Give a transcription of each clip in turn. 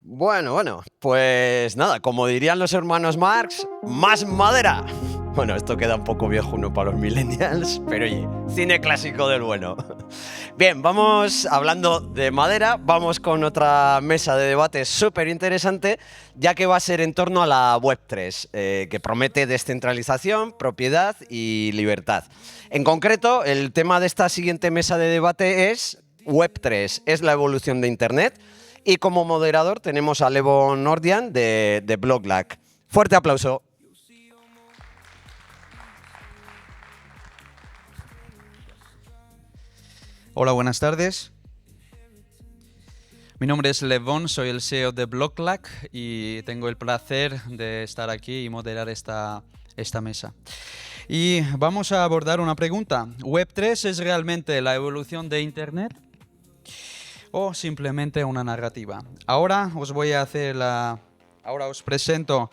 Bueno, pues nada, como dirían los hermanos Marx, más madera. Bueno, esto queda un poco viejuno para los millennials, pero oye, cine clásico del bueno. Bien, vamos hablando de madera, vamos con otra mesa de debate súper interesante, ya que va a ser en torno a la Web3, que promete descentralización, propiedad y libertad. En concreto, el tema de esta siguiente mesa de debate es Web3, ¿es la evolución de Internet? Y como moderador tenemos a Levo Nordian de Bloglack. Fuerte aplauso. Hola, buenas tardes. Mi nombre es Levon, soy el CEO de Bloglack y tengo el placer de estar aquí y moderar esta mesa. Y vamos a abordar una pregunta. ¿Web3 es realmente la evolución de Internet o simplemente una narrativa? Ahora os presento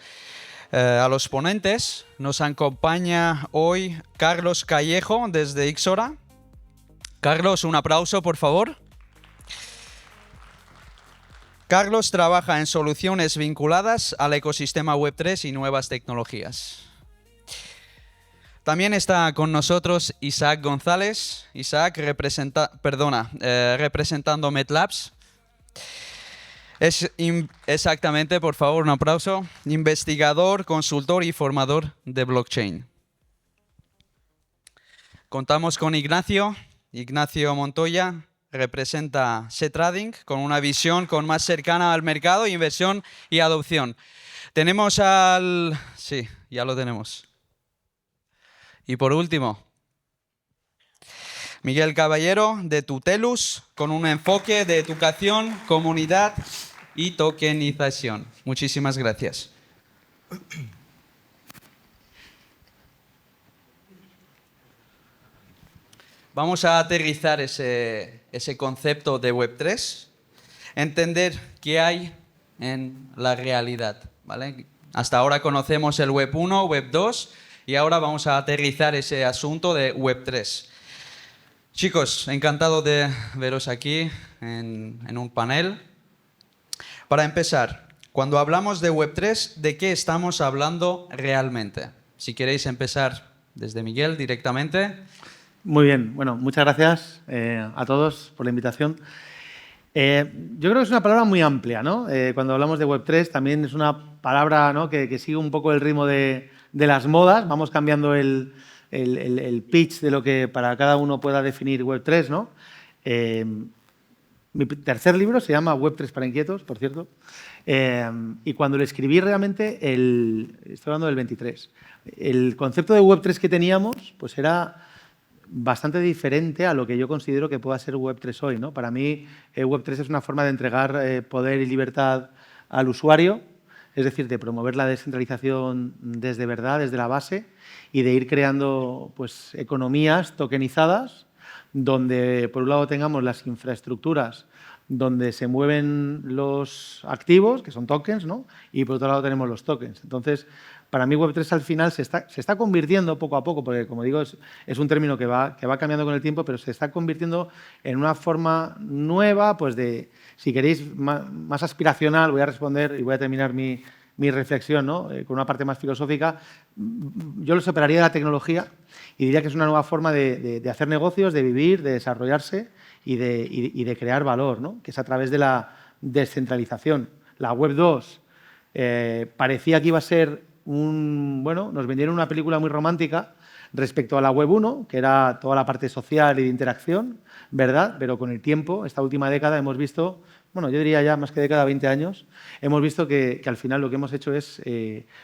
a los ponentes. Nos acompaña hoy Carlos Callejo desde Ixora. Carlos, un aplauso, por favor. Carlos trabaja en soluciones vinculadas al ecosistema Web3 y nuevas tecnologías. También está con nosotros Isaac González. Isaac representando MedLabs. Exactamente, por favor, un aplauso. Investigador, consultor y formador de blockchain. Contamos con Ignacio Montoya. Representa C-Trading con una visión más cercana al mercado, inversión y adopción. Tenemos Sí, ya lo tenemos. Y por último, Miguel Caballero de Tutelus con un enfoque de educación, comunidad y tokenización. Muchísimas gracias. Vamos a aterrizar ese concepto de Web3, entender qué hay en la realidad, ¿vale? Hasta ahora conocemos el Web 1, Web 2 y ahora vamos a aterrizar ese asunto de Web 3. Chicos, encantado de veros aquí en un panel. Para empezar, cuando hablamos de Web 3, ¿de qué estamos hablando realmente? Si queréis empezar desde Miguel directamente. Muy bien, bueno, muchas gracias a todos por la invitación. Yo creo que es una palabra muy amplia, ¿no? Cuando hablamos de Web3 también es una palabra, ¿no?, que sigue un poco el ritmo de las modas. Vamos cambiando el pitch de lo que para cada uno pueda definir Web3, ¿no? Mi tercer libro se llama Web3 para inquietos, por cierto. Y cuando lo escribí realmente, estoy hablando del 23, el concepto de Web3 que teníamos pues era bastante diferente a lo que yo considero que pueda ser Web3 hoy, ¿no? Para mí, Web3 es una forma de entregar poder y libertad al usuario, es decir, de promover la descentralización desde verdad, desde la base, y de ir creando pues, economías tokenizadas, donde por un lado tengamos las infraestructuras donde se mueven los activos, que son tokens, ¿no? Y por otro lado tenemos los tokens. Entonces, para mí Web3 al final se está convirtiendo poco a poco, porque como digo, es un término que va cambiando con el tiempo, pero se está convirtiendo en una forma nueva, pues de, si queréis, más aspiracional. Voy a responder y voy a terminar mi reflexión, ¿no? Con una parte más filosófica. Yo lo separaría de la tecnología y diría que es una nueva forma de hacer negocios, de vivir, de desarrollarse y de crear valor, ¿no? Que es a través de la descentralización. La Web 2 parecía que iba a ser nos vendieron una película muy romántica respecto a la Web 1, que era toda la parte social y de interacción, ¿verdad? Pero con el tiempo, esta última década, hemos visto, bueno, yo diría ya más que década, 20 años, hemos visto que al final lo que hemos hecho es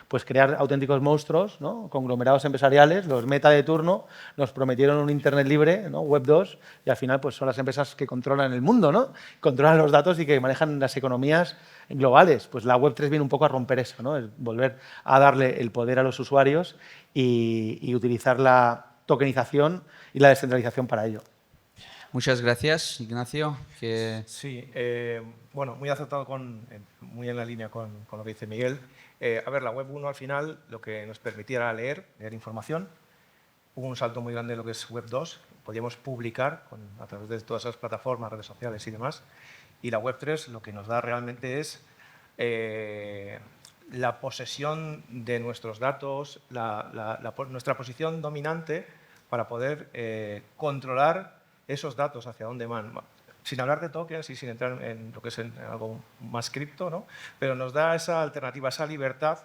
pues crear auténticos monstruos, ¿no? Conglomerados empresariales. Los Meta de turno nos prometieron un Internet libre, ¿no? Web 2, y al final pues son las empresas que controlan el mundo, ¿no? Controlan los datos y que manejan las economías globales. Pues la Web 3 viene un poco a romper eso, ¿no? Es volver a darle el poder a los usuarios y utilizar la tokenización y la descentralización para ello. Muchas gracias, Ignacio. Sí, bueno, muy acertado, muy en la línea con lo que dice Miguel. A ver, la Web 1 al final lo que nos permitía era leer información. Hubo un salto muy grande en lo que es Web 2. Podíamos publicar a través de todas esas plataformas, redes sociales y demás. Y la Web 3 lo que nos da realmente es la posesión de nuestros datos, nuestra posición dominante para poder controlar esos datos hacia dónde van. Sin hablar de tokens y sin entrar en lo que es algo más cripto, ¿no? Pero nos da esa alternativa, esa libertad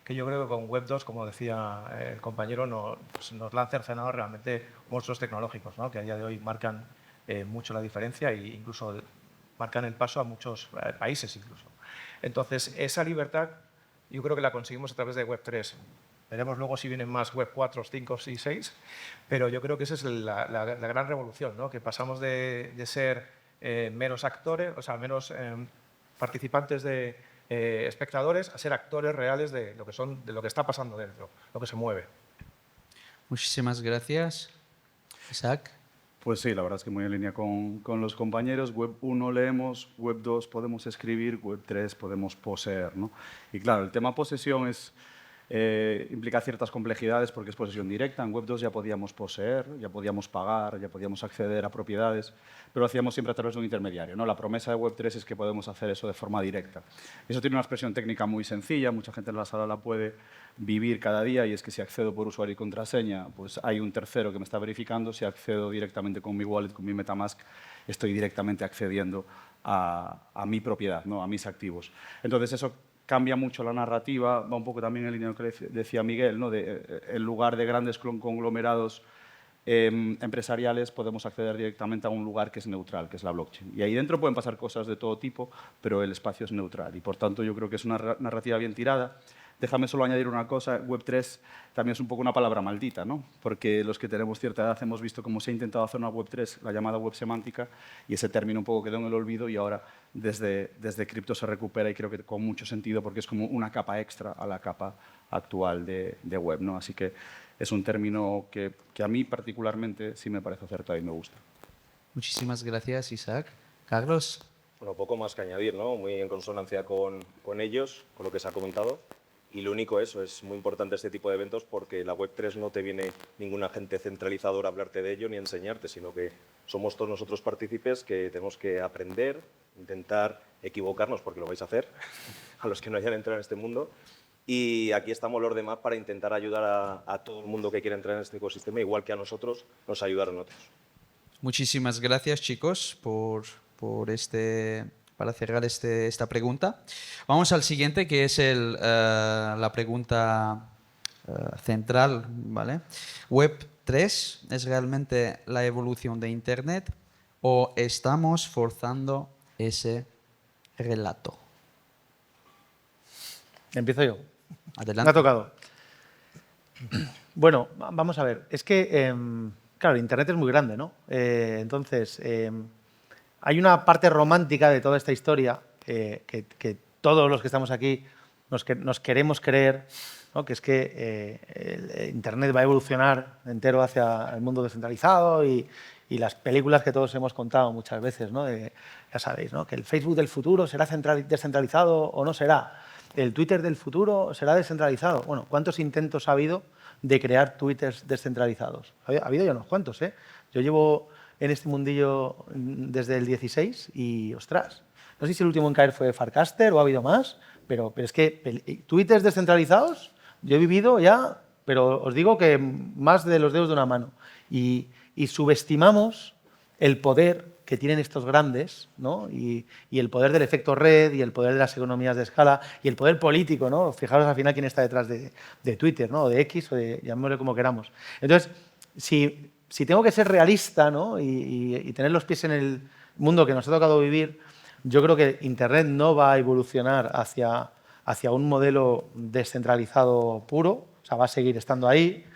que yo creo que con Web 2, como decía el compañero, nos la han cercenado realmente monstruos tecnológicos, ¿no? Que a día de hoy marcan mucho la diferencia e incluso marcan el paso a muchos países incluso. Entonces, esa libertad yo creo que la conseguimos a través de Web 3. Veremos luego si vienen más Web 4, 5 y 6, pero yo creo que esa es la gran revolución, ¿no? Que pasamos de ser meros actores, o sea, meros participantes de espectadores, a ser actores reales de lo que está pasando dentro, lo que se mueve. Muchísimas gracias. Isaac. Pues sí, la verdad es que muy en línea con los compañeros. Web 1 leemos, Web 2 podemos escribir, Web 3 podemos poseer, ¿no? Y claro, el tema posesión implica ciertas complejidades porque es posesión directa. En Web 2 ya podíamos poseer, ya podíamos pagar, ya podíamos acceder a propiedades, pero lo hacíamos siempre a través de un intermediario, ¿no? La promesa de Web 3 es que podemos hacer eso de forma directa. Eso tiene una expresión técnica muy sencilla, mucha gente en la sala la puede vivir cada día, y es que si accedo por usuario y contraseña, pues hay un tercero que me está verificando. Si accedo directamente con mi wallet, con mi MetaMask, estoy directamente accediendo a mi propiedad, ¿no? A mis activos. Entonces eso cambia mucho la narrativa, va un poco también en línea con lo que decía Miguel, ¿no? En lugar de grandes conglomerados empresariales, podemos acceder directamente a un lugar que es neutral, que es la blockchain. Y ahí dentro pueden pasar cosas de todo tipo, pero el espacio es neutral. Y por tanto yo creo que es una narrativa bien tirada. Déjame solo añadir una cosa, Web3 también es un poco una palabra maldita, ¿no? Porque los que tenemos cierta edad hemos visto cómo se ha intentado hacer una Web3, la llamada web semántica, y ese término un poco quedó en el olvido, y ahora desde cripto se recupera, y creo que con mucho sentido, porque es como una capa extra a la capa actual de web, ¿no? Así que es un término que a mí particularmente sí me parece acertado y me gusta. Muchísimas gracias, Isaac. Carlos. Bueno, poco más que añadir, ¿no? Muy en consonancia con ellos, con lo que se ha comentado. Y lo único es muy importante este tipo de eventos, porque la Web3 no te viene ningún agente centralizador a hablarte de ello ni a enseñarte, sino que somos todos nosotros partícipes que tenemos que aprender, intentar equivocarnos, porque lo vais a hacer, a los que no hayan entrado en este mundo. Y aquí estamos los demás para intentar ayudar a todo el mundo que quiera entrar en este ecosistema, igual que a nosotros nos ayudaron otros. Muchísimas gracias, chicos, para cerrar esta pregunta. Vamos al siguiente, que es la pregunta central, ¿vale? ¿Web 3 es realmente la evolución de Internet o estamos forzando ese relato? Empiezo yo. Adelante. Me ha tocado. Bueno, vamos a ver. Es que, claro, Internet es muy grande, ¿no? Entonces, hay una parte romántica de toda esta historia que todos los que estamos aquí nos queremos creer, ¿no? Que es que Internet va a evolucionar entero hacia el mundo descentralizado, y las películas que todos hemos contado muchas veces, ¿no? Ya sabéis, ¿no? Que el Facebook del futuro será descentralizado o no será. El Twitter del futuro será descentralizado. Bueno, ¿cuántos intentos ha habido de crear Twitters descentralizados? Ha habido ya unos cuantos, ¿eh? Yo llevo en este mundillo desde el 16 y, ostras, no sé si el último en caer fue Farcaster o ha habido más, pero es que Twitters descentralizados yo he vivido ya, pero os digo que más de los dedos de una mano. Y subestimamos el poder que tienen estos grandes, ¿no? Y el poder del efecto red, y el poder de las economías de escala, y el poder político, ¿no? Fijaros al final quién está detrás de Twitter, ¿no? O de X, o de llamémosle como queramos. Entonces, si tengo que ser realista, ¿no? y tener los pies en el mundo que nos ha tocado vivir, yo creo que Internet no va a evolucionar hacia un modelo descentralizado puro, o sea, va a seguir estando ahí,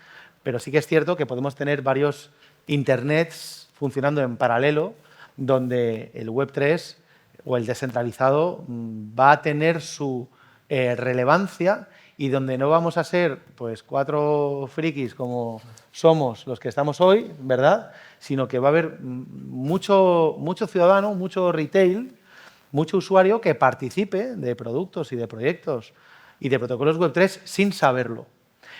pero sí que es cierto que podemos tener varios Internets funcionando en paralelo, donde el Web3 o el descentralizado va a tener su relevancia, y donde no vamos a ser pues 4 frikis como somos los que estamos hoy, ¿verdad? Sino que va a haber mucho ciudadano, mucho retail, mucho usuario que participe de productos y de proyectos y de protocolos Web3 sin saberlo.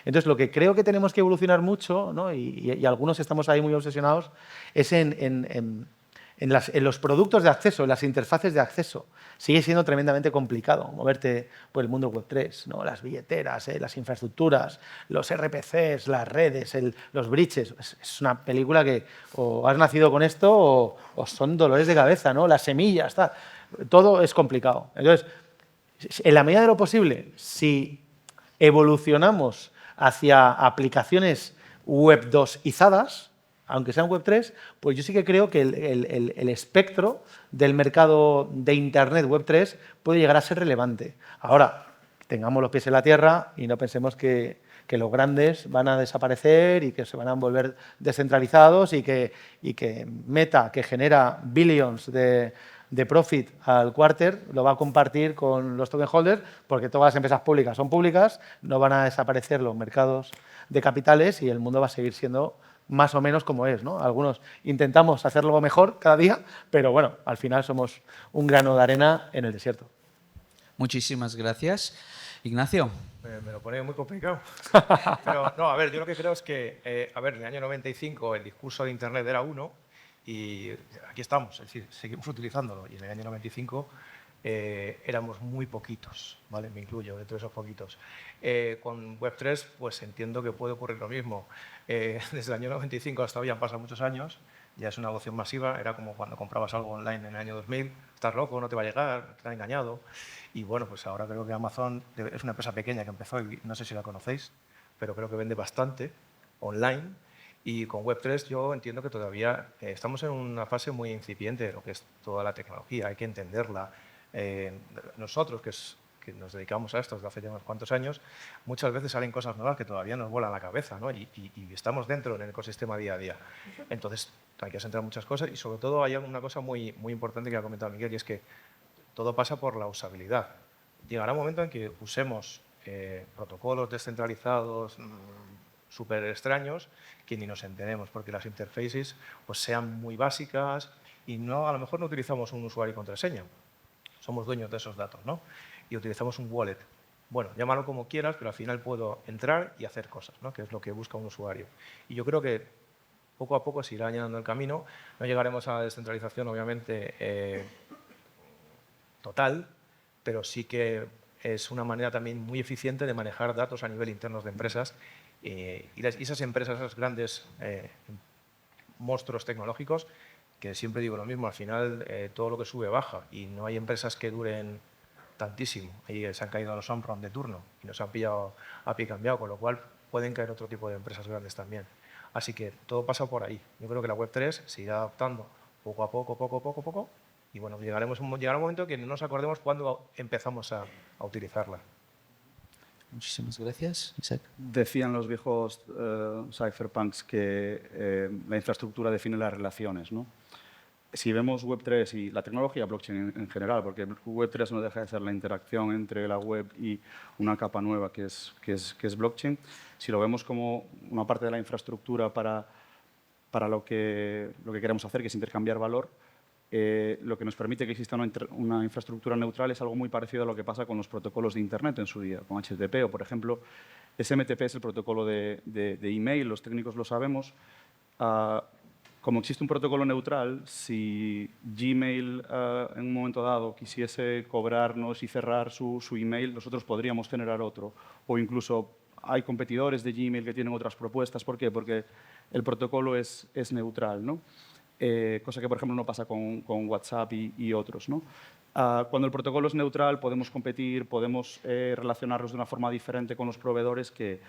Entonces, lo que creo que tenemos que evolucionar mucho, ¿no? y algunos estamos ahí muy obsesionados, es en en los productos de acceso, en las interfaces de acceso, sigue siendo tremendamente complicado moverte por el mundo Web3, ¿no? Las billeteras, las infraestructuras, los RPCs, las redes, los bridges. Es una película que o has nacido con esto o son dolores de cabeza, ¿no? Las semillas, tal. Todo es complicado. Entonces, en la medida de lo posible, si evolucionamos hacia aplicaciones Web 2izadas, aunque sean Web 3, pues yo sí que creo que el espectro del mercado de Internet Web 3 puede llegar a ser relevante. Ahora, tengamos los pies en la tierra y no pensemos que los grandes van a desaparecer y que se van a volver descentralizados y que Meta, que genera billions de profit al quarter, lo va a compartir con los token holders, porque todas las empresas públicas son públicas, no van a desaparecer los mercados de capitales y el mundo va a seguir siendo más o menos como es, ¿no? Algunos intentamos hacerlo mejor cada día, pero bueno, al final somos un grano de arena en el desierto. Muchísimas gracias. Ignacio. Me lo pone muy complicado. Pero no, a ver, yo lo que creo es que, a ver, en el año 95 el discurso de Internet era uno y aquí estamos, es decir, seguimos utilizándolo. Y en el año 95 éramos muy poquitos, ¿vale? Me incluyo dentro de esos poquitos. Con Web3, pues entiendo que puede ocurrir lo mismo. Desde el año 95 hasta hoy han pasado muchos años, ya es una adopción masiva, era como cuando comprabas algo online en el año 2000, estás loco, no te va a llegar, te han engañado. Y bueno, pues ahora creo que Amazon es una empresa pequeña que empezó, y no sé si la conocéis, pero creo que vende bastante online. Y con Web3 yo entiendo que todavía estamos en una fase muy incipiente de lo que es toda la tecnología, hay que entenderla. Nosotros, que nos dedicamos a esto desde hace ya unos cuantos años, muchas veces salen cosas nuevas que todavía nos vuelan la cabeza, ¿no? y estamos dentro en el ecosistema día a día. Entonces hay que centrar muchas cosas y sobre todo hay una cosa muy, muy importante que ha comentado Miguel y es que todo pasa por la usabilidad. Llegará un momento en que usemos protocolos descentralizados súper extraños que ni nos entendemos porque las interfaces pues, sean muy básicas y a lo mejor no utilizamos un usuario y contraseña. Somos dueños de esos datos, ¿no? Y utilizamos un wallet. Bueno, llámalo como quieras, pero al final puedo entrar y hacer cosas, ¿no? Que es lo que busca un usuario. Y yo creo que poco a poco se irá allanando el camino. No llegaremos a la descentralización, obviamente, total, pero sí que es una manera también muy eficiente de manejar datos a nivel internos de empresas y esas empresas, esos grandes monstruos tecnológicos, que siempre digo lo mismo, al final todo lo que sube baja y no hay empresas que duren tantísimo. Ahí se han caído los on-prem de turno y nos han pillado a pie cambiado, con lo cual pueden caer otro tipo de empresas grandes también. Así que todo pasa por ahí. Yo creo que la Web3 se irá adaptando poco a poco, y bueno, llegará un momento que no nos acordemos cuándo empezamos a utilizarla. Muchísimas gracias, Isaac. Decían los viejos cypherpunks que la infraestructura define las relaciones, ¿no? Si vemos Web3 y la tecnología blockchain en general, porque Web3 no deja de ser la interacción entre la web y una capa nueva que es blockchain, si lo vemos como una parte de la infraestructura para lo que queremos hacer, que es intercambiar valor, lo que nos permite que exista una infraestructura neutral es algo muy parecido a lo que pasa con los protocolos de Internet en su día, con HTTP o, por ejemplo, SMTP es el protocolo de email, los técnicos lo sabemos. Como existe un protocolo neutral, si Gmail en un momento dado quisiese cobrarnos y cerrar su email, nosotros podríamos generar otro. O incluso hay competidores de Gmail que tienen otras propuestas. ¿Por qué? Porque el protocolo es neutral, ¿no? Cosa que, por ejemplo, no pasa con WhatsApp y otros, ¿no? Cuando el protocolo es neutral, podemos competir, podemos relacionarnos de una forma diferente con los proveedores que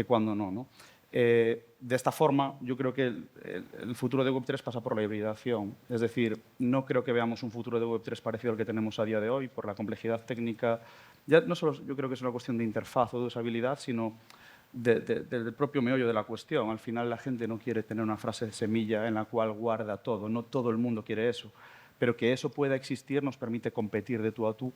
cuando no, ¿no? De esta forma, yo creo que el futuro de Web3 pasa por la hibridación. Es decir, no creo que veamos un futuro de Web3 parecido al que tenemos a día de hoy, por la complejidad técnica. Ya no solo yo creo que es una cuestión de interfaz o de usabilidad, sino del propio meollo de la cuestión. Al final, la gente no quiere tener una frase de semilla en la cual guarda todo. No todo el mundo quiere eso. Pero que eso pueda existir nos permite competir de tú a tú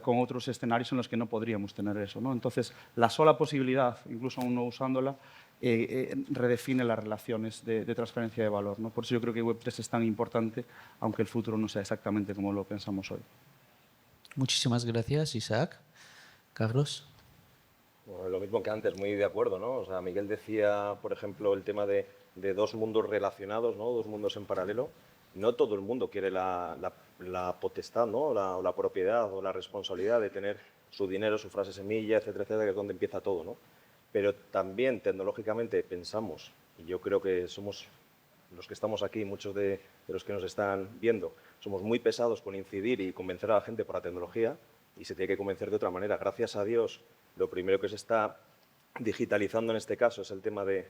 con otros escenarios en los que no podríamos tener eso, ¿no? Entonces, la sola posibilidad, incluso aún no usándola, redefine las relaciones de transferencia de valor, ¿no? Por eso yo creo que Web3 es tan importante, aunque el futuro no sea exactamente como lo pensamos hoy. Muchísimas gracias, Isaac. Carlos. Bueno, lo mismo que antes, muy de acuerdo, ¿no? O sea, Miguel decía, por ejemplo, el tema de dos mundos relacionados, ¿no? Dos mundos en paralelo. no todo el mundo quiere la potestad, ¿no? O la propiedad o la responsabilidad de tener su dinero, su frase semilla, etcétera, etcétera, que es donde empieza todo, ¿no? Pero también tecnológicamente pensamos, y yo creo que somos los que estamos aquí, muchos de los que nos están viendo, somos muy pesados con incidir y convencer a la gente por la tecnología, y se tiene que convencer de otra manera. Gracias a Dios, lo primero que se está digitalizando en este caso es el tema del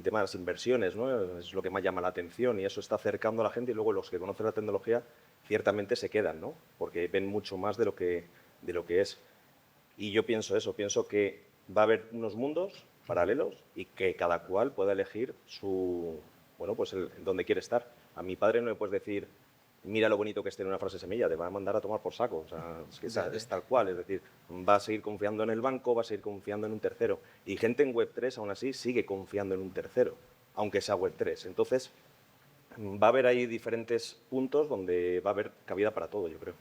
tema de las inversiones, ¿no? Es lo que más llama la atención y eso está acercando a la gente, y luego los que conocen la tecnología ciertamente se quedan, ¿no? Porque ven mucho más de lo que es. Y yo pienso eso, pienso que va a haber unos mundos paralelos y que cada cual pueda elegir bueno, pues donde quiere estar. A mi padre no le puedes decir, mira lo bonito que es tener una frase semilla, te va a mandar a tomar por saco. O sea, es tal cual, es decir, va a seguir confiando en el banco, va a seguir confiando en un tercero. Y gente en Web3, aún así, sigue confiando en un tercero, aunque sea Web3. Entonces, va a haber ahí diferentes puntos donde va a haber cabida para todo, yo creo.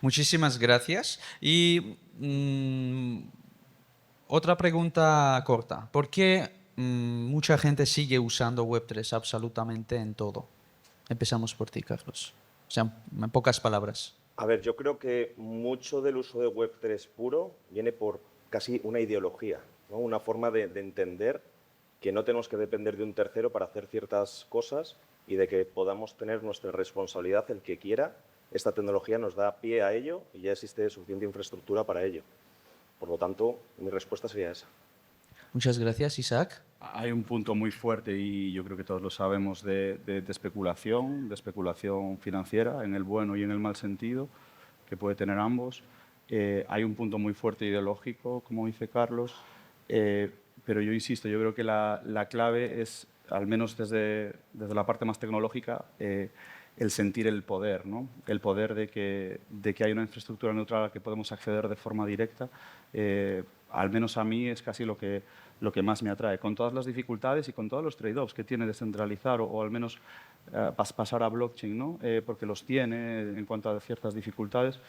Muchísimas gracias. Y otra pregunta corta. ¿Por qué mucha gente sigue usando Web3 absolutamente en todo? Empezamos por ti, Carlos. O sea, en pocas palabras. A ver, yo creo que mucho del uso de Web3 puro viene por casi una ideología, ¿no? Una forma de entender que no tenemos que depender de un tercero para hacer ciertas cosas y de que podamos tener nuestra responsabilidad el que quiera. Esta tecnología nos da pie a ello y ya existe suficiente infraestructura para ello. Por lo tanto, mi respuesta sería esa. Muchas gracias, Isaac. Hay un punto muy fuerte, y yo creo que todos lo sabemos, de especulación financiera, en el bueno y en el mal sentido, que puede tener ambos. Hay un punto muy fuerte ideológico, como dice Carlos, pero yo insisto, yo creo que la clave es, al menos desde la parte más tecnológica, el sentir el poder, ¿no? El poder de que hay una infraestructura neutral a la que podemos acceder de forma directa. Al menos a mí es casi lo que más me atrae, con todas las dificultades y con todos los trade-offs que tiene descentralizar o al menos pasar a blockchain, ¿no? Porque los tiene en cuanto a ciertas dificultades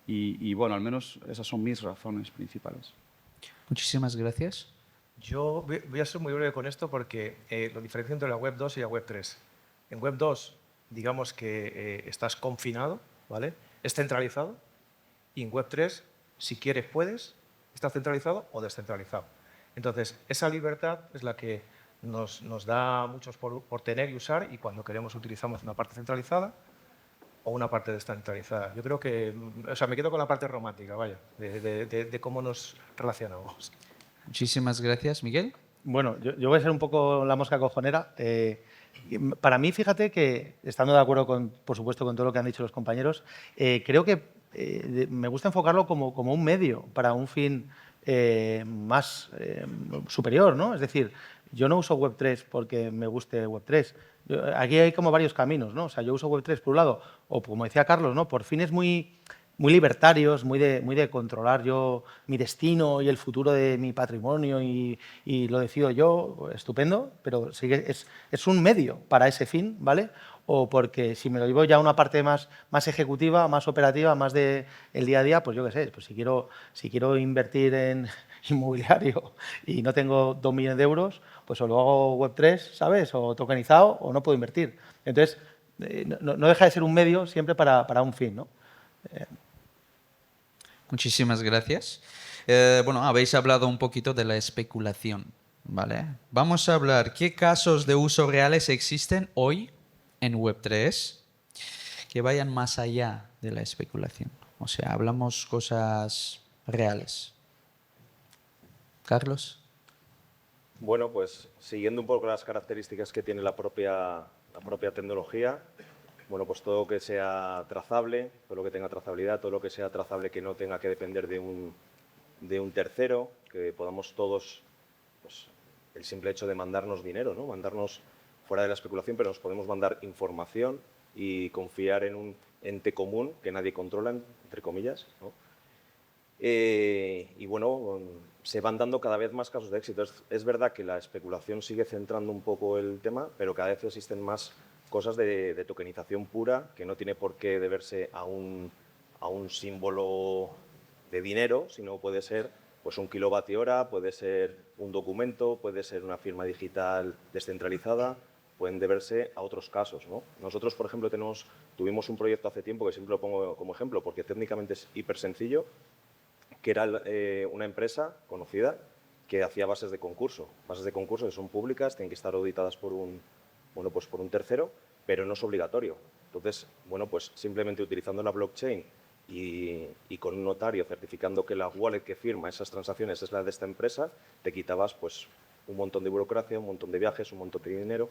y bueno, al menos esas son mis razones principales. Muchísimas gracias. Yo voy a ser muy breve con esto porque lo diferencio entre la Web 2 y la Web 3. En Web 2, digamos que estás confinado, ¿vale? Es centralizado. Y en Web 3, si quieres, puedes, está centralizado o descentralizado. Entonces, esa libertad es la que nos da muchos por tener y usar, y cuando queremos utilizamos una parte centralizada o una parte descentralizada. Yo creo que, o sea, me quedo con la parte romántica, vaya, de cómo nos relacionamos. Muchísimas gracias, Miguel. Bueno, yo voy a ser un poco la mosca cojonera. Para mí, fíjate que, estando de acuerdo, por supuesto, con todo lo que han dicho los compañeros, creo que me gusta enfocarlo como un medio para un fin más superior, ¿no? Es decir, yo no uso Web3 porque me guste Web3. Aquí hay como varios caminos, ¿no? O sea, yo uso Web3 por un lado, o como decía Carlos, ¿no? Por fines muy libertarios, muy de controlar yo mi destino y el futuro de mi patrimonio y lo decido yo, estupendo, pero sí que es un medio para ese fin, ¿vale? O porque si me lo llevo ya a una parte más ejecutiva, más operativa, más del día a día, pues yo qué sé, pues si quiero invertir en inmobiliario y no tengo 2 millones de euros, pues o lo hago Web3, ¿sabes? O tokenizado, o no puedo invertir. Entonces, no deja de ser un medio siempre para un fin, ¿no? Muchísimas gracias. Bueno, habéis hablado un poquito de la especulación, ¿vale? Vamos a hablar qué casos de uso reales existen hoy en Web3 que vayan más allá de la especulación. O sea, hablamos cosas reales. Carlos. Bueno, pues siguiendo un poco las características que tiene la propia tecnología, bueno, pues todo lo que sea trazable, todo lo que tenga trazabilidad, todo lo que sea trazable que no tenga que depender de un tercero, que podamos todos, pues el simple hecho de mandarnos dinero, ¿no? Mandarnos fuera de la especulación, pero nos podemos mandar información y confiar en un ente común que nadie controla, entre comillas, ¿no? Y bueno, se van dando cada vez más casos de éxito. Es verdad que la especulación sigue centrando un poco el tema, pero cada vez existen más cosas de tokenización pura que no tiene por qué deberse a un símbolo de dinero, sino puede ser pues un kilovatio hora, puede ser un documento, puede ser una firma digital descentralizada, pueden deberse a otros casos, ¿no? Nosotros, por ejemplo, tuvimos un proyecto hace tiempo, que siempre lo pongo como ejemplo, porque técnicamente es hiper sencillo, que era una empresa conocida que hacía bases de concurso. Bases de concurso que son públicas, tienen que estar auditadas por un tercero, pero no es obligatorio. Entonces, bueno, pues simplemente utilizando la blockchain y con un notario certificando que la wallet que firma esas transacciones es la de esta empresa, te quitabas pues un montón de burocracia, un montón de viajes, un montón de dinero,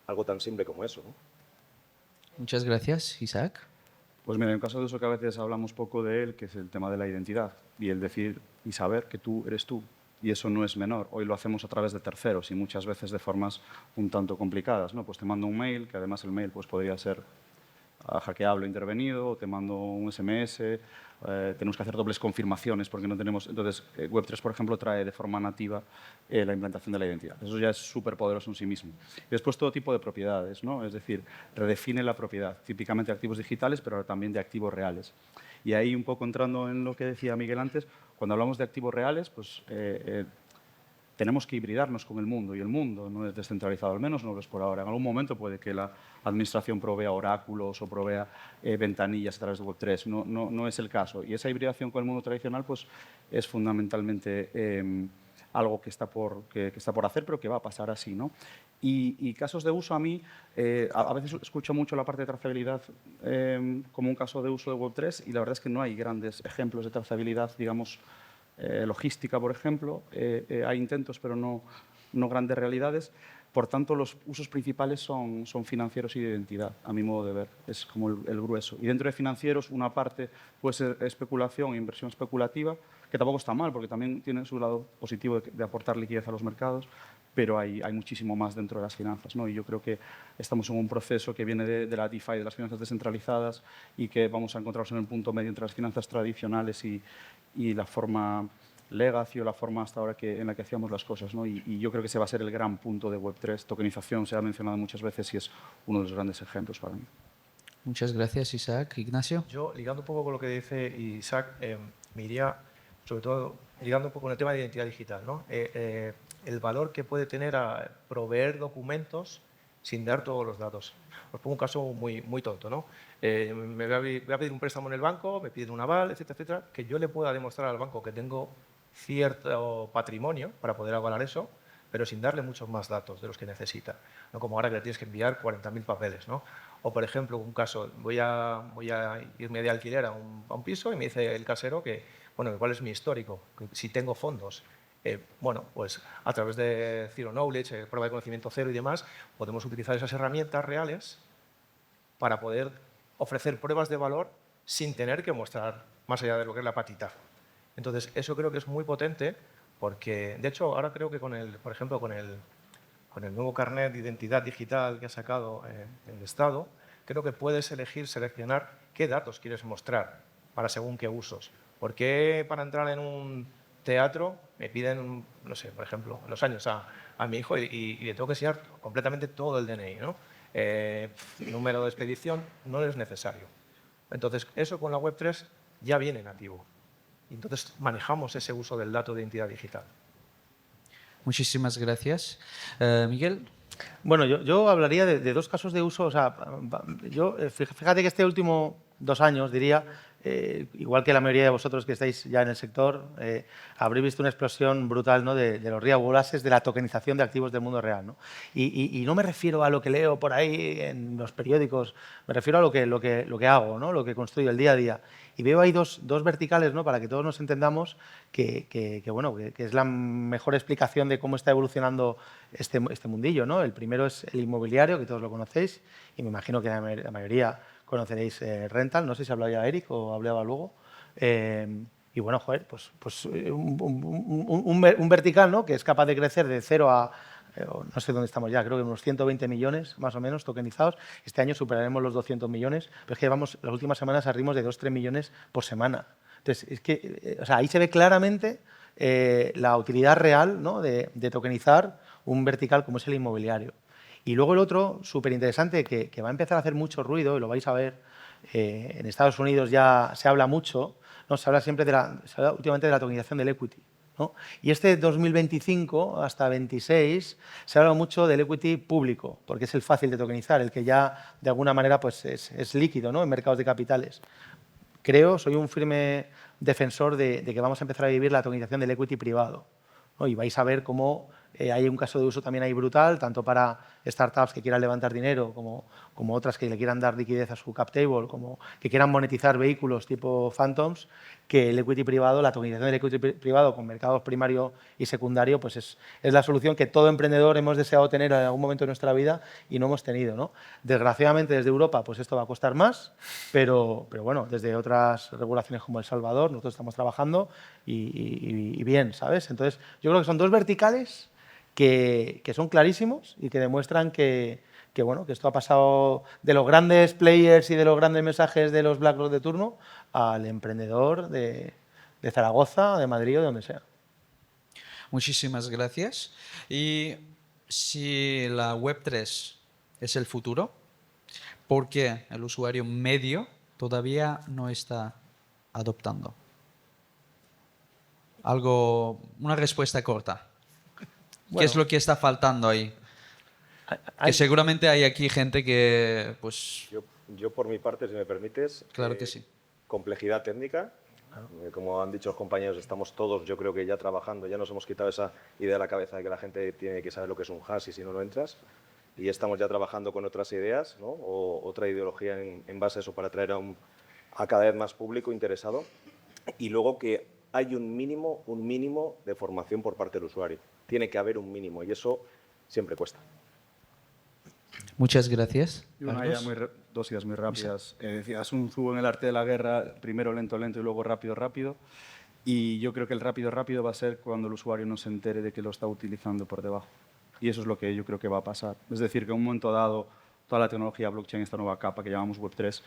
algo tan simple como eso, ¿no? Muchas gracias, Isaac. Pues mira, en un caso de uso que a veces hablamos poco de él, que es el tema de la identidad y el decir y saber que tú eres tú. Y eso no es menor. Hoy lo hacemos a través de terceros y muchas veces de formas un tanto complicadas, ¿no? Pues te mando un mail, que además el mail pues podría ser hackeable o intervenido, o te mando un SMS, tenemos que hacer dobles confirmaciones porque no tenemos... Entonces, Web3, por ejemplo, trae de forma nativa la implantación de la identidad. Eso ya es súper poderoso en sí mismo. Y después todo tipo de propiedades, ¿no? Es decir, redefine la propiedad, típicamente de activos digitales, pero también de activos reales. Y ahí, un poco entrando en lo que decía Miguel antes, cuando hablamos de activos reales, pues tenemos que hibridarnos con el mundo, y el mundo no es descentralizado, al menos no lo es por ahora. En algún momento puede que la administración provea oráculos o provea ventanillas a través de Web3, no es el caso. Y esa hibridación con el mundo tradicional pues, es fundamentalmente algo que está por hacer, pero que va a pasar así, ¿no? Y casos de uso, a mí, a veces escucho mucho la parte de trazabilidad como un caso de uso de Web3, y la verdad es que no hay grandes ejemplos de trazabilidad, digamos, logística, por ejemplo. Hay intentos, pero no grandes realidades. Por tanto, los usos principales son financieros y de identidad, a mi modo de ver. Es como el grueso. Y dentro de financieros, una parte puede ser especulación e inversión especulativa, que tampoco está mal, porque también tiene su lado positivo de aportar liquidez a los mercados, pero hay muchísimo más dentro de las finanzas, ¿no? Y yo creo que estamos en un proceso que viene de la DeFi, de las finanzas descentralizadas, y que vamos a encontrarnos en el punto medio entre las finanzas tradicionales y la forma legacy o la forma hasta ahora en la que hacíamos las cosas, ¿no? Y yo creo que ese va a ser el gran punto de Web3. Tokenización se ha mencionado muchas veces y es uno de los grandes ejemplos para mí. Muchas gracias, Isaac. Ignacio. Yo, ligando un poco con lo que dice Isaac, me iría, sobre todo, ligando un poco con el tema de identidad digital, ¿no? El valor que puede tener a proveer documentos sin dar todos los datos. Os pongo un caso muy tonto, ¿no? Me voy a pedir un préstamo en el banco, me piden un aval, etcétera, etcétera, que yo le pueda demostrar al banco que tengo cierto patrimonio para poder avalar eso, pero sin darle muchos más datos de los que necesita. No como ahora que le tienes que enviar 40.000 papeles, ¿no? O, por ejemplo, un caso, voy a irme de alquiler a un piso y me dice el casero que, bueno, cuál es mi histórico, si tengo fondos. Bueno, pues a través de Zero Knowledge, prueba de conocimiento cero y demás, podemos utilizar esas herramientas reales para poder ofrecer pruebas de valor sin tener que mostrar más allá de lo que es la patita. Entonces, eso creo que es muy potente porque, de hecho, ahora creo que por ejemplo, con el nuevo carnet de identidad digital que ha sacado el Estado, creo que puedes seleccionar qué datos quieres mostrar para según qué usos. ¿Por qué para entrar en un teatro me piden, no sé, por ejemplo, los años a mi hijo y le tengo que enseñar completamente todo el DNI, ¿no? Número de expedición no es necesario. Entonces, eso con la Web3 ya viene nativo. Entonces, manejamos ese uso del dato de identidad digital. Muchísimas gracias. Miguel. Bueno, yo hablaría de dos casos de uso. O sea, fíjate que este último 2 años, diría, igual que la mayoría de vosotros que estáis ya en el sector, habréis visto una explosión brutal, ¿no? de los real assets, de la tokenización de activos del mundo real, ¿no? Y no me refiero a lo que leo por ahí en los periódicos, me refiero a lo que hago, ¿no? Lo que construyo el día a día. Y veo ahí dos verticales, ¿no? Para que todos nos entendamos que es la mejor explicación de cómo está evolucionando este mundillo, ¿no? El primero es el inmobiliario, que todos lo conocéis, y me imagino que la mayoría conoceréis Rental, no sé si hablaba ya Eric o hablaba luego. Y bueno, joder, pues un vertical, ¿no? Que es capaz de crecer de 0 a, no sé dónde estamos ya, creo que unos 120 millones más o menos tokenizados. Este año superaremos los 200 millones, pero es que llevamos las últimas semanas a ritmos de 2-3 millones por semana. Entonces, es que, o sea, ahí se ve claramente la utilidad real, ¿no? de tokenizar un vertical como es el inmobiliario. Y luego el otro, súper interesante, que va a empezar a hacer mucho ruido, y lo vais a ver, en Estados Unidos ya se habla mucho, ¿no? Se habla siempre últimamente de la tokenización del equity. ¿no? Y este 2025 hasta 26 se habla mucho del equity público, porque es el fácil de tokenizar, el que ya de alguna manera pues, es líquido, ¿no?, en mercados de capitales. Soy un firme defensor de que vamos a empezar a vivir la tokenización del equity privado, ¿no? Y vais a ver cómo hay un caso de uso también ahí brutal, tanto para startups que quieran levantar dinero como otras que le quieran dar liquidez a su cap table, como que quieran monetizar vehículos tipo Phantoms, que el equity privado, la tokenización del equity privado con mercados primario y secundario, pues es la solución que todo emprendedor hemos deseado tener en algún momento de nuestra vida y no hemos tenido, ¿no? Desgraciadamente desde Europa pues esto va a costar más, pero bueno, desde otras regulaciones como El Salvador nosotros estamos trabajando y bien, ¿sabes? Entonces yo creo que son dos verticales que son clarísimos y que demuestran que esto ha pasado de los grandes players y de los grandes mensajes de los BlackRock de turno al emprendedor de Zaragoza, de Madrid o de donde sea. Muchísimas gracias. Y si la Web3 es el futuro, ¿por qué el usuario medio todavía no está adoptando? Una respuesta corta. ¿Qué es lo que está faltando ahí? Que seguramente hay aquí gente que, pues... Yo por mi parte, si me permites... Claro que sí. Complejidad técnica. Como han dicho los compañeros, estamos todos, yo creo que ya trabajando, ya nos hemos quitado esa idea de la cabeza de que la gente tiene que saber lo que es un hash y si no, no entras. Y estamos ya trabajando con otras ideas, ¿no? O otra ideología en base a eso para atraer a cada vez más público interesado. Y luego que hay un mínimo de formación por parte del usuario. Tiene que haber un mínimo y eso siempre cuesta. Muchas gracias. Y dos ideas muy rápidas. Decía Sun Tzu en El arte de la guerra, primero lento y luego rápido. Y yo creo que el rápido va a ser cuando el usuario no se entere de que lo está utilizando por debajo. Y eso es lo que yo creo que va a pasar. Es decir, que en un momento dado, toda la tecnología blockchain, esta nueva capa que llamamos Web3,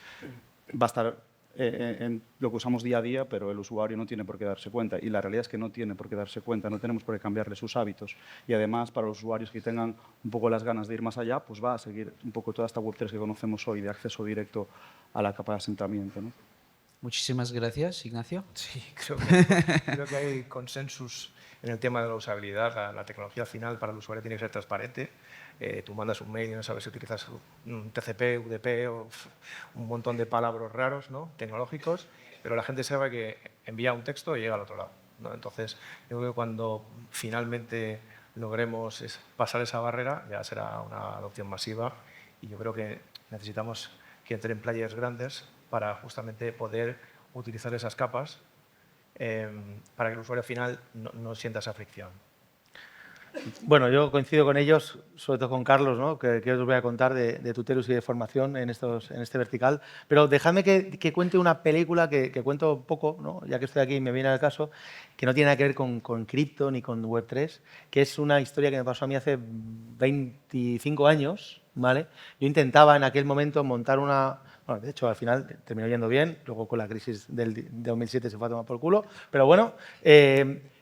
va a estar en lo que usamos día a día, pero el usuario no tiene por qué darse cuenta. Y la realidad es que no tiene por qué darse cuenta, no tenemos por qué cambiarle sus hábitos. Y además, para los usuarios que tengan un poco las ganas de ir más allá, pues va a seguir un poco toda esta Web3 que conocemos hoy, de acceso directo a la capa de asentamiento, ¿no? Muchísimas gracias, Ignacio. Sí, creo que hay consensus en el tema de la usabilidad. La tecnología al final para el usuario tiene que ser transparente. Tú mandas un mail y no sabes si utilizas un TCP, UDP o un montón de palabras raros, ¿no?, tecnológicos, pero la gente sabe que envía un texto y llega al otro lado, ¿no? Entonces, yo creo que cuando finalmente logremos pasar esa barrera, ya será una adopción masiva y yo creo que necesitamos que entren players grandes para justamente poder utilizar esas capas para que el usuario final no sienta esa fricción. Bueno, yo coincido con ellos, sobre todo con Carlos, ¿no?, que os voy a contar de Tutelus y de formación en este vertical. Pero dejadme que cuente una película que cuento poco, ¿no?, ya que estoy aquí y me viene al caso, que no tiene nada que ver con cripto ni con Web3, que es una historia que me pasó a mí hace 25 años, ¿vale? Yo intentaba en aquel momento montar una... Bueno, de hecho, al final terminó yendo bien, luego con la crisis del 2007 se fue a tomar por culo, pero bueno...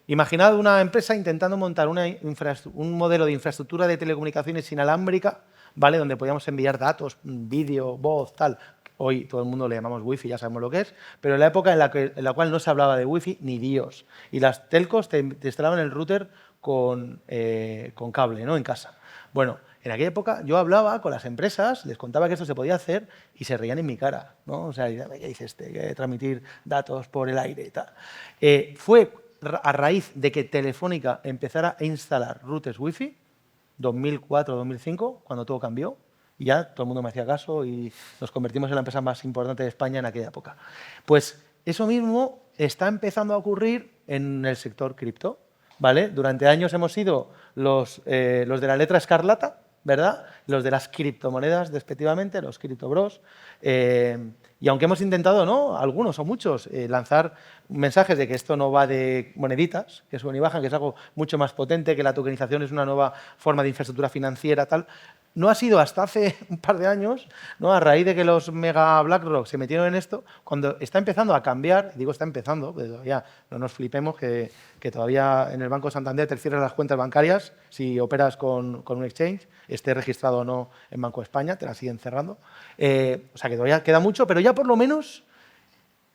Imaginad una empresa intentando montar un modelo de infraestructura de telecomunicaciones inalámbrica, ¿vale?, donde podíamos enviar datos, vídeo, voz, tal. Hoy todo el mundo le llamamos wifi, ya sabemos lo que es, pero en la época en la cual no se hablaba de wifi ni Dios. Y las telcos te instalaban el router con cable, ¿no?, en casa. Bueno, en aquella época yo hablaba con las empresas, les contaba que esto se podía hacer y se reían en mi cara, ¿no? O sea, ¿qué dice este? Que transmitir datos por el aire y tal. Fue a raíz de que Telefónica empezara a instalar routers Wi-Fi, 2004-2005, cuando todo cambió, y ya todo el mundo me hacía caso y nos convertimos en la empresa más importante de España en aquella época. Pues eso mismo está empezando a ocurrir en el sector cripto, ¿vale? Durante años hemos sido los de la letra escarlata, ¿verdad?, los de las criptomonedas, despectivamente, los criptobros. Y aunque hemos intentado, ¿no?, algunos o muchos, lanzar mensajes de que esto no va de moneditas, que suben y bajan, que es algo mucho más potente, que la tokenización es una nueva forma de infraestructura financiera, tal, no ha sido hasta hace un par de años, ¿no?, a raíz de que los mega BlackRock se metieron en esto, cuando está empezando a cambiar, digo está empezando, pero todavía no nos flipemos que todavía en el Banco Santander te cierran las cuentas bancarias si operas con un exchange, esté registrado o no en Banco de España, te la siguen cerrando. O sea que todavía queda mucho, pero ya por lo menos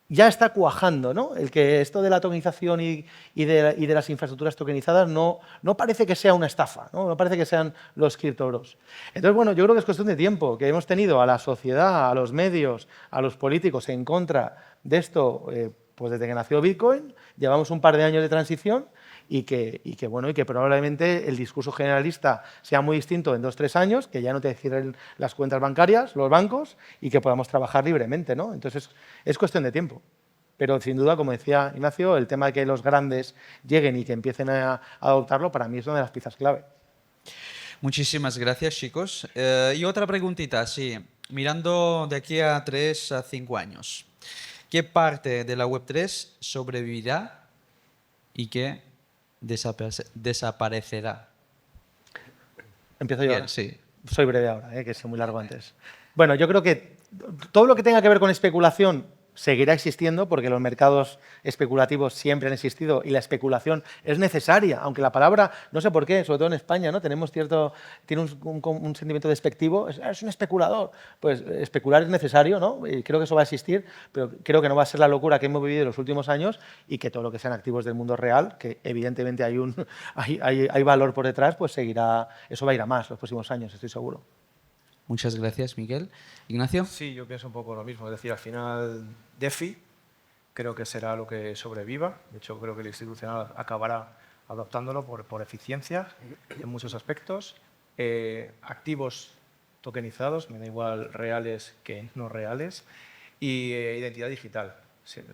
ya está cuajando, ¿no? El que esto de la tokenización y de las infraestructuras tokenizadas no parece que sea una estafa, ¿no? Parece que sean los criptobros. Entonces, bueno, yo creo que es cuestión de tiempo, que hemos tenido a la sociedad, a los medios, a los políticos en contra de esto, pues desde que nació Bitcoin, llevamos un par de años de transición y que probablemente el discurso generalista sea muy distinto en 2 o 3 años, que ya no te cierren las cuentas bancarias, los bancos, y que podamos trabajar libremente, ¿no? Entonces, es cuestión de tiempo. Pero, sin duda, como decía Ignacio, el tema de que los grandes lleguen y que empiecen a adoptarlo, para mí es una de las piezas clave. Muchísimas gracias, chicos. Y otra preguntita, sí. Mirando de aquí a 3 a 5 años, ¿qué parte de la Web3 sobrevivirá y qué desaparecerá? Empiezo yo. Bien, Ahora. sí. Soy breve ahora, que es muy largo antes. Bueno, yo creo que todo lo que tenga que ver con especulación seguirá existiendo, porque los mercados especulativos siempre han existido y la especulación es necesaria, aunque la palabra, no sé por qué, sobre todo en España, ¿no? Tiene un sentimiento despectivo, es un especulador. Pues especular es necesario, ¿no? Y creo que eso va a existir, pero creo que no va a ser la locura que hemos vivido en los últimos años y que todo lo que sean activos del mundo real, que evidentemente hay valor por detrás, pues seguirá, eso va a ir a más los próximos años, estoy seguro. Muchas gracias, Miguel. Ignacio. Sí, yo pienso un poco lo mismo. Es decir, al final, DeFi creo que será lo que sobreviva. De hecho, creo que el institucional acabará adoptándolo por eficiencia en muchos aspectos. Activos tokenizados, me da igual reales que no reales. Y identidad digital,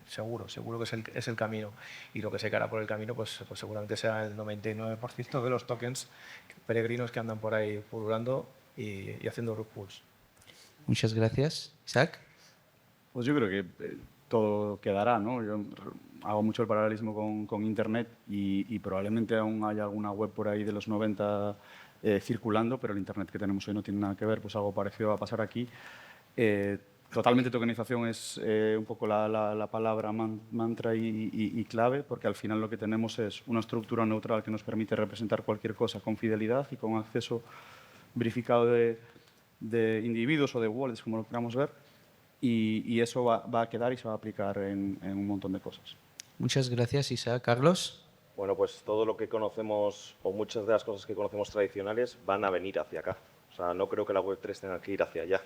seguro que es el camino. Y lo que se quedará por el camino, pues seguramente sea el 99% de los tokens peregrinos que andan por ahí pululando y haciendo rug pulls. Muchas gracias. Isaac. Pues yo creo que todo quedará, ¿no? Yo hago mucho el paralelismo con Internet y probablemente aún haya alguna web por ahí de los 90 circulando, pero el Internet que tenemos hoy no tiene nada que ver, pues algo parecido va a pasar aquí. Totalmente tokenización es un poco la palabra mantra y clave, porque al final lo que tenemos es una estructura neutral que nos permite representar cualquier cosa con fidelidad y con acceso verificado de individuos o de wallets, como lo queramos ver, y eso va a quedar y se va a aplicar en un montón de cosas. Muchas gracias, Isaac. Carlos. Bueno, pues todo lo que conocemos, o muchas de las cosas que conocemos tradicionales, van a venir hacia acá. O sea, no creo que la Web3 tenga que ir hacia allá.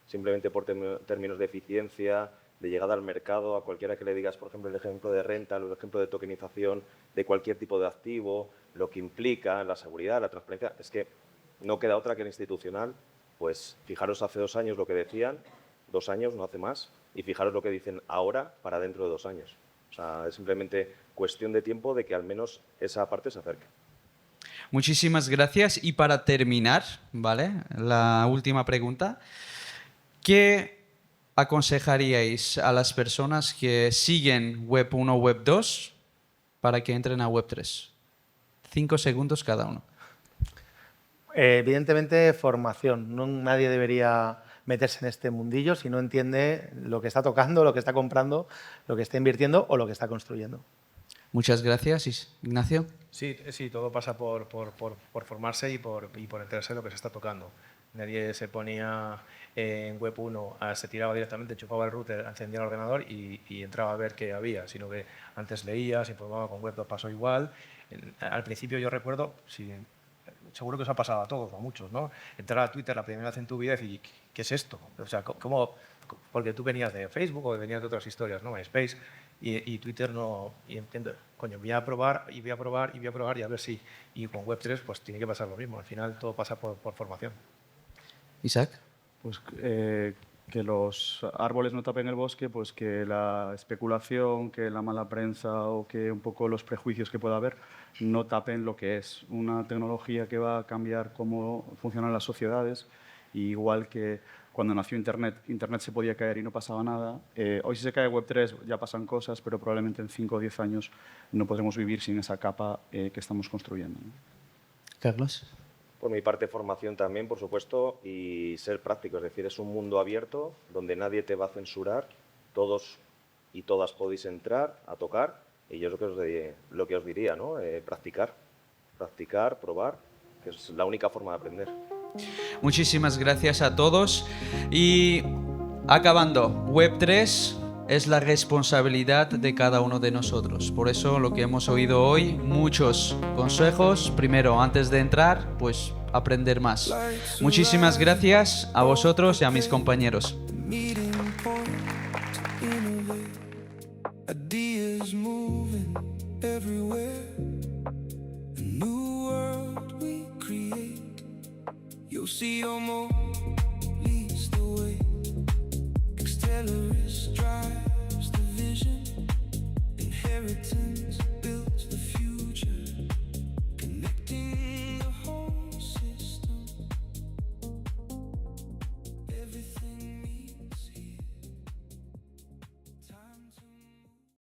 Simplemente por términos de eficiencia, de llegada al mercado, a cualquiera que le digas, por ejemplo, el ejemplo de renta, el ejemplo de tokenización, de cualquier tipo de activo, lo que implica la seguridad, la transparencia, es que no queda otra que el institucional. Pues fijaros hace 2 años lo que decían, 2 años, no hace más, y fijaros lo que dicen ahora para dentro de 2 años. O sea, es simplemente cuestión de tiempo de que al menos esa parte se acerque. Muchísimas gracias. Y para terminar, ¿vale? La última pregunta. ¿Qué aconsejaríais a las personas que siguen Web 1 o Web 2 para que entren a Web 3? 5 segundos cada uno. Evidentemente, formación. Nadie debería meterse en este mundillo si no entiende lo que está tocando, lo que está comprando, lo que está invirtiendo o lo que está construyendo. Muchas gracias, Ignacio. Sí, todo pasa por formarse y por enterarse de lo que se está tocando. Nadie se ponía en Web 1, se tiraba directamente, chupaba el router, encendía el ordenador y entraba a ver qué había, sino que antes leía, se informaba. Con Web 2 pasó igual. Al principio yo recuerdo, seguro que os ha pasado a todos o a muchos, ¿no? Entrar a Twitter la primera vez en tu vida y decir, ¿qué es esto? O sea, ¿cómo? Porque tú venías de Facebook o venías de otras historias, ¿no? MySpace, y Twitter no. Y entiendo, coño, voy a probar y voy a probar y voy a probar y a ver si. Y con Web3 pues tiene que pasar lo mismo. Al final todo pasa por formación. Isaac. Pues que los árboles no tapen el bosque, pues que la especulación, que la mala prensa o que un poco los prejuicios que pueda haber no tapen lo que es una tecnología que va a cambiar cómo funcionan las sociedades. Y igual que cuando nació Internet se podía caer y no pasaba nada. Hoy si se cae Web3 ya pasan cosas, pero probablemente en 5 o 10 años no podremos vivir sin esa capa que estamos construyendo, ¿no? Carlos. Por mi parte, formación también, por supuesto, y ser práctico. Es decir, es un mundo abierto donde nadie te va a censurar. Todos y todas podéis entrar a tocar. Y yo es lo que os diría, ¿no? Practicar, probar, que es la única forma de aprender. Muchísimas gracias a todos. Y acabando, Web3 es la responsabilidad de cada uno de nosotros. Por eso lo que hemos oído hoy, muchos consejos. Primero, antes de entrar, pues aprender más. Muchísimas gracias a vosotros y a mis compañeros. Meeting point to innovate. Ideas moving everywhere. A new world we create. You'll see your more leads the way. Extellaris drives the vision. Inheritance.